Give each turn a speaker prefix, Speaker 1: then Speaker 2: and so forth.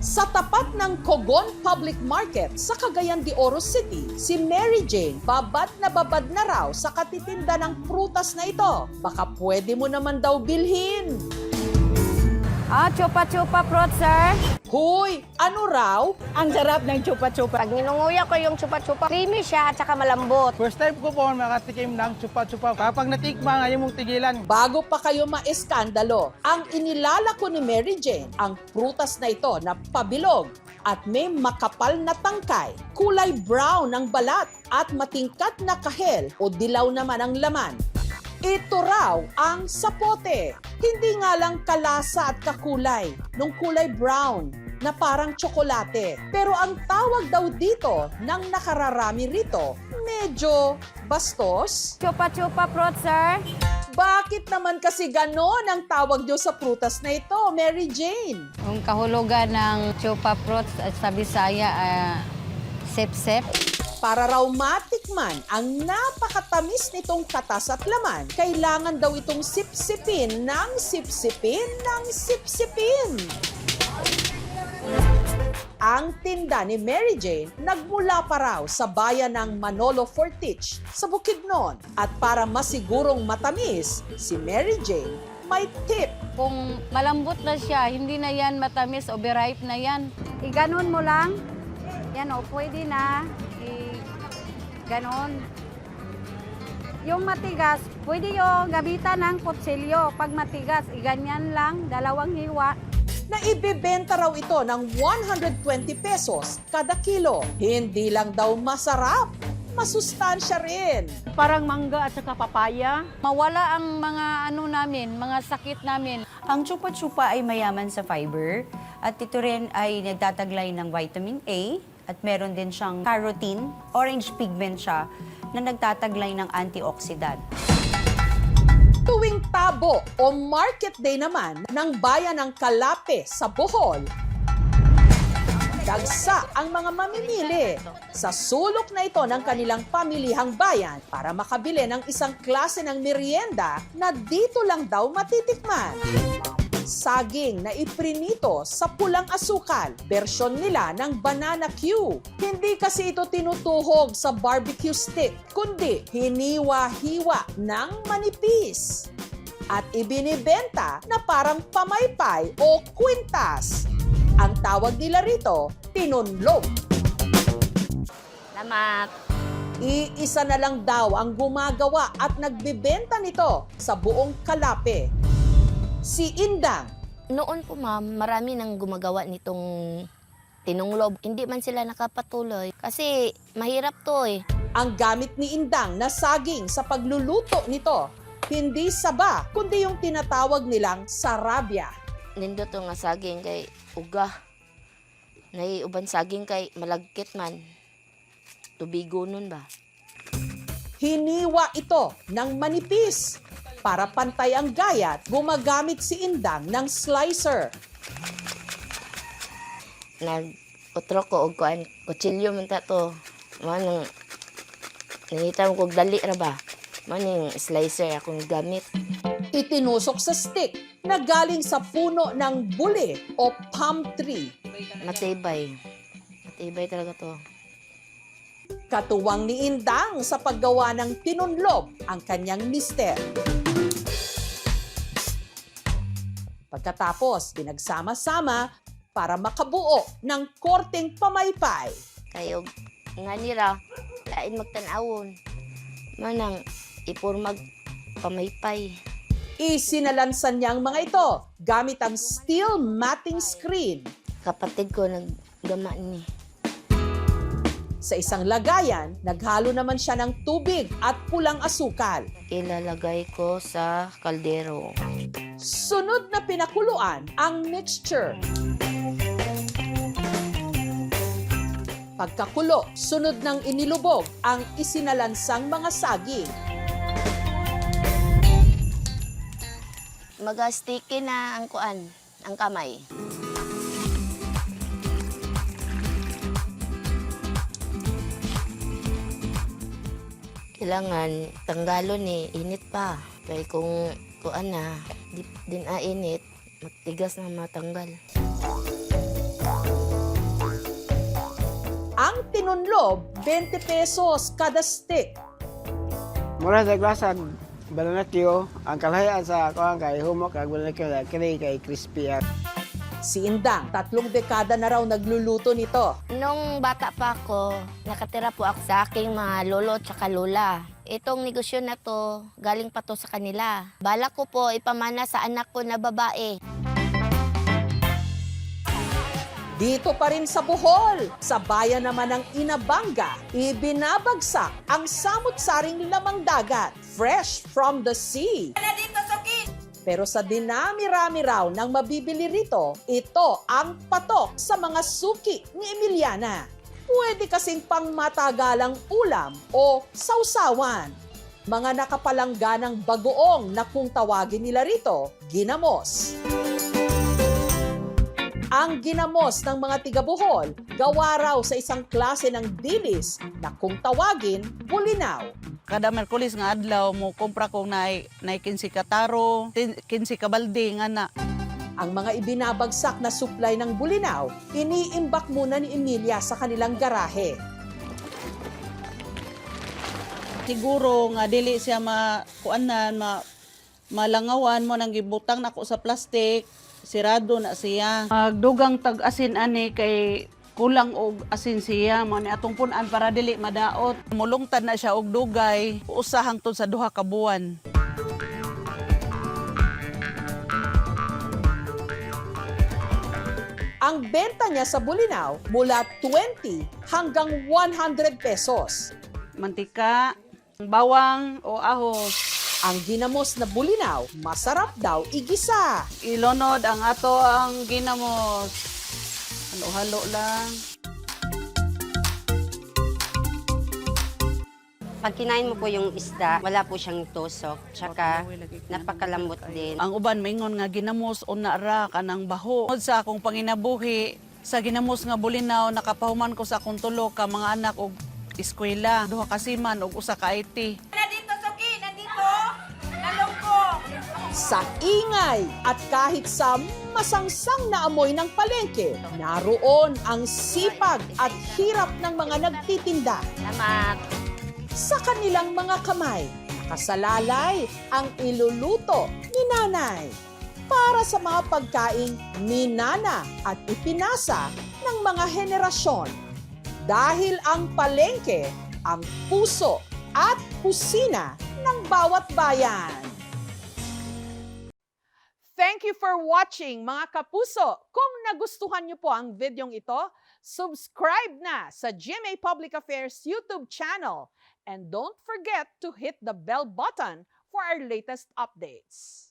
Speaker 1: Sa tapat ng Cogon Public Market sa Cagayan de Oro City, si Mary Jane babad na raw sa katitinda ng prutas na ito. Baka pwede mo naman daw bilhin.
Speaker 2: Chupa-chupa fruit, sir.
Speaker 1: Huy, ano raw?
Speaker 2: Ang sarap ng chupa-chupa.
Speaker 3: Pag ninunguya ko yung chupa-chupa, creamy siya at saka malambot.
Speaker 4: First time ko po makatikim ng chupa-chupa. Kapag natikman, ayaw mong tigilan.
Speaker 1: Bago pa kayo maeskandalo, ang inilalako ni Mary Jane ang prutas na ito na pabilog at may makapal na tangkay, kulay brown ang balat at matingkat na kahel o dilaw naman ang laman. Ito raw ang sapote. Hindi nga lang kalasa at kakulay, nung kulay brown na parang tsokolate. Pero ang tawag daw dito ng nakararami rito, medyo bastos.
Speaker 2: Chupa-chupa fruit, sir.
Speaker 1: Bakit naman kasi ganon ang tawag nyo sa prutas na ito, Mary Jane?
Speaker 2: Ang kahulugan ng chupa fruit sa Bisaya, sep-sep.
Speaker 1: Para raw matikman ang napakatamis nitong katas at laman, kailangan daw itong sipsipin ng sipsipin ng sipsipin. Ang tinda ni Mary Jane nagmula pa raw sa bayan ng Manolo Fortich sa Bukidnon. At para masigurong matamis, si Mary Jane may tip.
Speaker 2: Kung malambot na siya, hindi na yan matamis, overripe na yan. Iganon mo lang. Yan o, pwede na. Ganon. Yung matigas, pwede yung gamitan ng kutsilyo. Pag matigas, iganyan lang, 2 hiwa.
Speaker 1: Na ibebenta raw ito ng 120 pesos kada kilo. Hindi lang daw masarap, masustansya rin.
Speaker 5: Parang mangga at saka papaya.
Speaker 2: Mawala ang mga mga sakit namin.
Speaker 6: Ang chupa-chupa ay mayaman sa fiber at ito rin ay nagtataglay ng vitamin A at meron din siyang carotene, orange pigment siya na nagtataglay ng antioxidant.
Speaker 1: Tuwing tabo o market day naman ng bayan ng Calape sa Bohol, dagsa ang mga mamimili sa sulok na ito ng kanilang pamilihang bayan para makabili ng isang klase ng merienda na dito lang daw matitikman. Saging na iprinito sa pulang asukal, bersyon nila ng banana Q. Hindi kasi ito tinutuhog sa barbecue stick, kundi hiniwa-hiwa ng manipis. At ibinibenta na parang pamaypay o kwintas. Ang tawag nila rito, tinunlog.
Speaker 3: Salamat.
Speaker 1: Iisa na lang daw ang gumagawa at nagbibenta nito sa buong Calape. Si Indang.
Speaker 3: Noon po ma'am, marami nang gumagawa nitong tinunglob. Hindi man sila nakapatuloy kasi mahirap to eh.
Speaker 1: Ang gamit ni Indang na saging sa pagluluto nito, hindi saba, kundi yung tinatawag nilang sarabya.
Speaker 3: Nindo to nga saging kay uga. Naiuban saging kay malagkit man. Tubigo nun ba?
Speaker 1: Hiniwa ito ng manipis. Para pantay ang gayat, gumagamit si Indang ng slicer.
Speaker 3: Nag-utro ko og kuan, kutsilyo man ta to. Manang nangita mo kog dali ra ba? Maning slicer akong gamit.
Speaker 1: Itinusok sa stick na galing sa puno ng buli o palm tree.
Speaker 3: Matibay. Matibay talaga to.
Speaker 1: Katuwang ni Indang sa paggawa ng tinunlob ang kanyang mister. Pagkatapos, pinagsama-sama para makabuo ng korteng pamaypay.
Speaker 3: Kayo nga nila, lain magtanawon. Manang ipurmag pamaypay.
Speaker 1: Isinalansan niya ang mga ito gamit ang steel matting screen.
Speaker 3: Kapatid ko naggama ni.
Speaker 1: Sa isang lagayan, naghalo naman siya ng tubig at pulang asukal.
Speaker 3: Ilalagay ko sa kaldero.
Speaker 1: Sunod na pinakuluan ang mixture. Pagkakulo, sunod ng inilubog ang isinalansang mga saging.
Speaker 3: Mag-sticky na ang kuan, ang kamay. Kailangan tanggalon ni init pa. Kaya kung kuan na, di din init, matigas na matanggal.
Speaker 1: Ang tinunlob, 20 pesos kada stick.
Speaker 7: Mura sa klasag, balanakyo, ang kalahayaan sa kuhan kay humok, ang balanakyo kini kay crispy at
Speaker 1: Si Indang, 3 dekada na raw nagluluto nito.
Speaker 3: Nung bata pa ako, nakatira po ako sa aking mga lolo at lola. Itong negosyo na to, galing pa to sa kanila. Balak ko po ipamana sa anak ko na babae.
Speaker 1: Dito pa rin sa Bohol, sa bayan naman ng Inabanga, ibinabagsak ang samut-saring lamang dagat, fresh from the sea. Pero sa dinami-rami raw ng mabibili rito, ito ang patok sa mga suki ni Emiliana. Pwede kasing pangmatagalang ulam o sausawan. Mga nakapalangganang bagoong na kung tawagin nila rito, ginamos. Ang ginamos ng mga tiga-Bohol, gawa raw sa isang klase ng dilis na kung tawagin, bulinaw.
Speaker 5: Kada Merkulis nga adlaw mo kumpra ko na 15 ka taro, 15 ka balde nga na.
Speaker 1: Ang mga ibinabagsak na supply ng bulinaw, iniimbak muna ni Emilia sa kanilang garahe.
Speaker 5: Siguro nga dili siya malangawan mo nang gibutang nako sa plastic, sirado na siya. Dugang tag-asin ani kay kulang og asin siya mo ni atong punan para dili madaot. Mulungtad na siya og dugay, usa hangtod sa 2 ka buwan.
Speaker 1: Ang benta niya sa bulinaw mula 20 hanggang 100 pesos.
Speaker 5: Mantika, bawang o ahos.
Speaker 1: Ang ginamos na bulinaw, masarap daw igisa.
Speaker 5: Ilonod ang ato ang ginamos. Halo-halo lang.
Speaker 8: Pag kinain mo po yung isda, wala po siyang tusok. Tsaka napakalambot din.
Speaker 5: Ang uban maingon nga ginamos una ra kanang baho. Tungod sa akong panginabuhi, sa ginamos nga bulinaw nakapahuman ko sa akong tulo ka mga anak og eskwela, 2 ka siman og 1 ka IT.
Speaker 1: Sa ingay at kahit sa masangsang na amoy ng palengke, naroon ang sipag at hirap ng mga nagtitinda.
Speaker 3: Salamat.
Speaker 1: Sa kanilang mga kamay, nakasalalay ang iluluto ni nanay para sa mga pagkaing minana at ipinasa ng mga henerasyon. Dahil ang palengke, ang puso at kusina ng bawat bayan. Thank you for watching, mga kapuso. Kung nagustuhan niyo po ang videong ito, subscribe na sa GMA Public Affairs YouTube channel. And don't forget to hit the bell button for our latest updates.